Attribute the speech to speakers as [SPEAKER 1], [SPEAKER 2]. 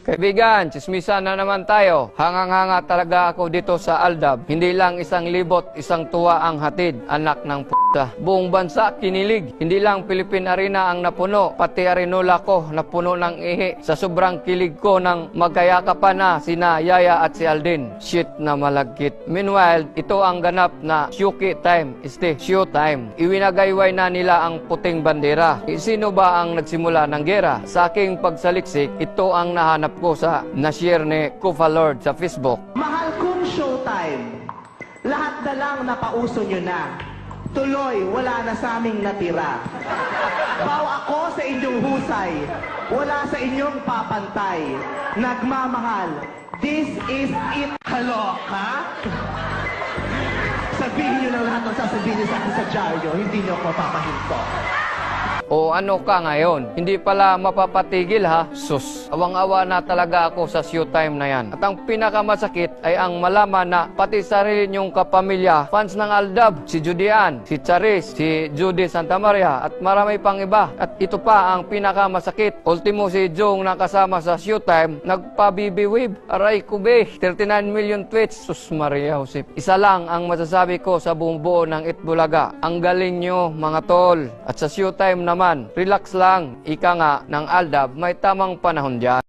[SPEAKER 1] Kaibigan, tsismisan na naman tayo. Hangang-hanga talaga ako dito sa Aldab. Hindi lang 1,000, 1 tuwa ang hatid. Anak ng p***a. Buong bansa kinilig. Hindi lang Philippine Arena ang napuno. Pati Arinola ko napuno ng ihi. Sa sobrang kilig ko nang magkayakapan na sina Yaya at si Alden. Shit na malagkit. Meanwhile, ito ang ganap na Shuki time. Show time. Iwinagayway na nila ang puting bandera. Sino ba ang nagsimula ng gera? Sa aking pagsaliksik, ito ang nahanap ko sa na-share ni Kufa Lord sa Facebook.
[SPEAKER 2] Mahal kong showtime. Lahat na lang napauso nyo na. Tuloy, wala na sa aming natira. Baw ako sa inyong husay. Wala sa inyong papantay. Nagmamahal. This is it. Kaloka? Sabihin nyo lang lahat ng sasabihin nyo sa akin sa dyaryo. Hindi nyo ako papahinto.
[SPEAKER 1] O ano ka ngayon? Hindi pala mapapatigil ha? Sus, awang-awa na talaga ako sa showtime na yan. At ang pinakamasakit ay ang malaman na pati sarili niyong kapamilya, fans ng Aldab, si Judian, si Charis, si Judy Santa Maria, at marami pang iba. At ito pa ang pinakamasakit. Ultimo si Jong na kasama sa showtime, nagpa-BB-wave. Aray ko be, 39 million tweets. Sus Maria Josep. Isa lang ang masasabi ko sa buong buo ng Itbulaga. Ang galing nyo mga tol. At sa showtime naman, relax lang. Ika nga ng Aldab, may tamang panahon dyan.